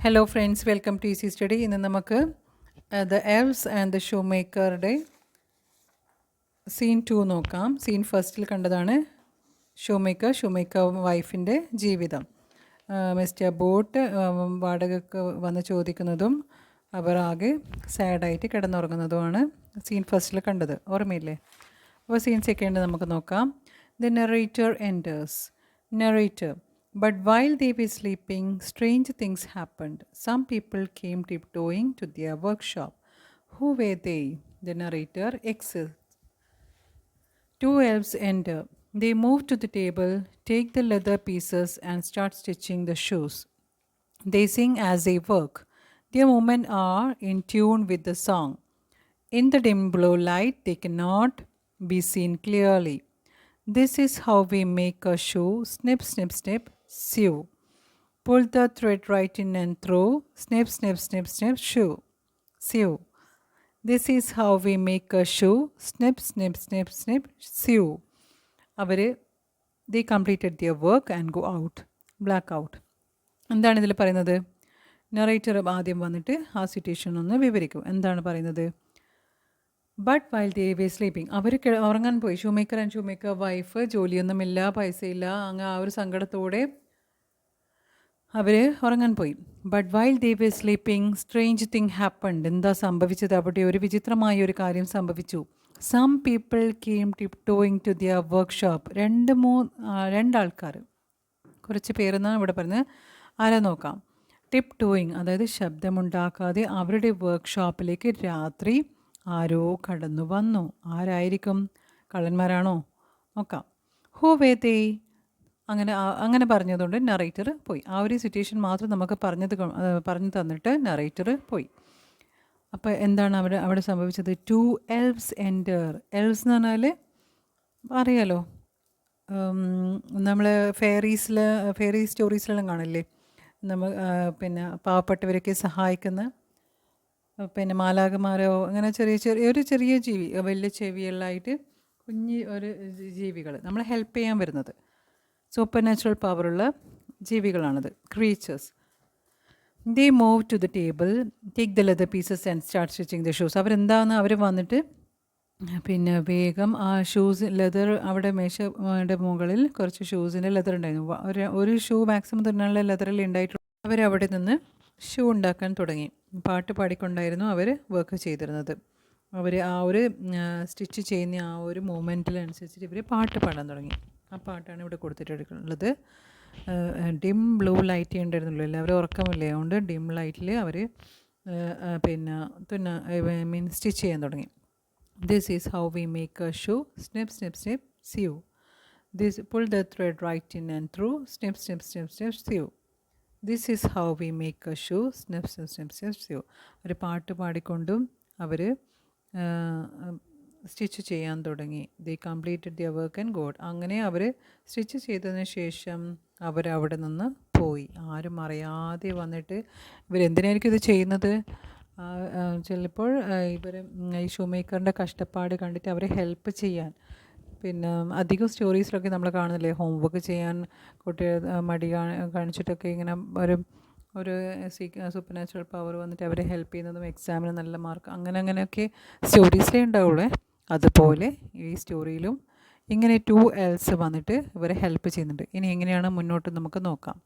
Hello friends, welcome to Easy Study. ഇന്ന് നമുക്ക് the elves and the shoe മേക്കറുടെ scene 2 നോക്കാം. സീൻ ഫസ്റ്റിൽ കണ്ടതാണ് ഷൂ മേക്കർ വൈഫിൻ്റെ ജീവിതം. മിസ്റ്റർ ബോട്ട് വാടകയ്ക്ക് വന്ന് ചോദിക്കുന്നതും അവർ ആകെ സാഡായിട്ട് കിടന്നുറങ്ങുന്നതുമാണ് സീൻ ഫസ്റ്റിൽ കണ്ടത്. ഓർമ്മയില്ലേ? അപ്പോൾ സീൻ സെക്കൻഡ് നമുക്ക് നോക്കാം. The narrator enters. Narrator: But while they were sleeping, strange things happened. Some people came tiptoeing to their workshop. Who were they? The narrator exits. Two elves enter. They move to the table, take the leather pieces, and start stitching the shoes. They sing as they work. Their movements are in tune with the song. In the dim blue light, they cannot be seen clearly. This is how we make a shoe. Snip, snip, snip, sew. Pull the thread right in and through. Snip, snip, snip, snip, shoe. Sew. This is how we make a shoe. Snip, snip, snip, snip, sew. They completed their work and go out. Blackout. എന്താണ് ഇതിൽ പറയുന്നത്? Narrator ആദ്യം വന്നിട്ട് ആ situation ഒന്ന് വിവരിക്കും. എന്താണ് പറയുന്നത്? But while they were sleeping, അവർ ഉറങ്ങാൻ പോയി. ഷൂ മേക്കർ വൈഫ്, ജോലിയൊന്നുമില്ല, പൈസയില്ല, അങ്ങ് ആ ഒരു സങ്കടത്തോടെ അവർ ഉറങ്ങാൻ പോയി. But while they were sleeping strange thing happened. എന്താ സംഭവിച്ചത്? അവിടെ ഒരു വിചിത്രമായ ഒരു കാര്യം സംഭവിച്ചു. Some people came tiptoeing to their workshop. രണ്ടാൾക്കാർ, കുറച്ച് പേരെന്നാണ് ഇവിടെ പറഞ്ഞത്. ആരാ നോക്കാം. ടിപ്പ് ടോയിങ്, അതായത് ശബ്ദമുണ്ടാക്കാതെ അവരുടെ വർക്ക്ഷോപ്പിലേക്ക് രാത്രി ആരോ കടന്നു വന്നു. ആരായിരിക്കും? കള്ളന്മാരാണോ? നോക്കാം. ഹൂ വേ ദേ? അങ്ങനെ പറഞ്ഞതുകൊണ്ട് നറേറ്റർ പോയി. ആ ഒരു സിറ്റുവേഷൻ മാത്രം നമുക്ക് പറഞ്ഞു തന്നിട്ട് നറേറ്റർ പോയി. അപ്പോൾ എന്താണ് അവിടെ സംഭവിച്ചത്? To എൽവ്സ് enter. എൽവ്സ് എന്ന് പറഞ്ഞാൽ അറിയാലോ, നമ്മൾ ഫെയറി സ്റ്റോറീസിലെല്ലാം കാണില്ലേ, പിന്നെ പാവപ്പെട്ടവരൊക്കെ സഹായിക്കുന്ന മാലാഖമാരോ അങ്ങനെ ചെറിയ ജീവി, വലിയ ചെവികളായിട്ട് കുഞ്ഞ് ഒരു ജീവികൾ നമ്മളെ ഹെൽപ്പ് ചെയ്യാൻ വരുന്നത്. സൂപ്പർ നാച്ചുറൽ പവറുള്ള ജീവികളാണത്, creatures. They move to the table, take the leather pieces and start stitching the shoes. അവർ വന്നിട്ട് വേഗം ആ ഷൂസ് ലെതർ, അവിടെ മേശയുടെ മുകളിൽ കുറച്ച് ഷൂസിൻ്റെ ലെതർ ഉണ്ടായിരുന്നു. ഒരു ഷൂ മാക്സിമം തുന്നാനുള്ള ലെതറിൽ ഉണ്ടായിട്ടുള്ളൂ. അവരവിടെ നിന്ന് ഷൂ ഉണ്ടാക്കാൻ തുടങ്ങി. പാട്ട് പാടിക്കൊണ്ടായിരുന്നു അവർ വർക്ക് ചെയ്തിരുന്നത്. അവർ ആ ഒരു സ്റ്റിച്ച് ചെയ്യുന്ന ആ ഒരു മൂമെൻറ്റിലനുസരിച്ചിട്ട് ഇവർ പാട്ട് പാടാൻ തുടങ്ങി. ആ പാട്ടാണ് ഇവിടെ കൊടുത്തിട്ടുള്ളത്. ഡിം ബ്ലൂ ലൈറ്റ് ഉണ്ടായിരുന്നല്ലോ, എല്ലാവരും ഉറക്കമില്ലേ, അതുകൊണ്ട് ഡിം ലൈറ്റിൽ അവർ സ്റ്റിച്ച് ചെയ്യാൻ തുടങ്ങി. This is how we make a shoe. Snip, snip, snip, sew. This pull the thread right in and through. Snip, snip, snip, snip, sew. This is how we make a shoe. Snip, snip, snip, snip, sew. ഒരു പാട്ട് പാടിക്കൊണ്ടും അവർ stitch ചെയ്യാൻ തുടങ്ങി. They completed their work and ഗോഡ്. അങ്ങനെ അവർ stitch ചെയ്തതിന് ശേഷം അവരവിടെ നിന്ന് പോയി. ആരും അറിയാതെ വന്നിട്ട് ഇവരെന്തിനായിരിക്കും ഇത് ചെയ്യുന്നത്? ചിലപ്പോൾ ഇവർ ഈ ഷൂ മേക്കറിൻ്റെ കഷ്ടപ്പാട് കണ്ടിട്ട് അവരെ ഹെൽപ്പ് ചെയ്യാൻ, പിന്നെ അധികം സ്റ്റോറീസിലൊക്കെ നമ്മൾ കാണുന്നില്ലേ, ഹോംവർക്ക് ചെയ്യാൻ കുട്ടികൾ മടി കാണിച്ചിട്ടൊക്കെ ഇങ്ങനെ ഒരു സൂപ്പർ നാച്ചുറൽ പവർ വന്നിട്ട് അവരെ ഹെൽപ്പ് ചെയ്യുന്നതും എക്സാമിന് നല്ല മാർക്ക് അങ്ങനെയൊക്കെ സ്റ്റോറീസിലേ ഉണ്ടാവുള്ളൂ. അതുപോലെ ഈ സ്റ്റോറിയിലും ഇങ്ങനെ ടു എൽസ് വന്നിട്ട് ഇവരെ ഹെൽപ്പ് ചെയ്യുന്നുണ്ട്. ഇനി എങ്ങനെയാണ് മുന്നോട്ട് നമുക്ക് നോക്കാം.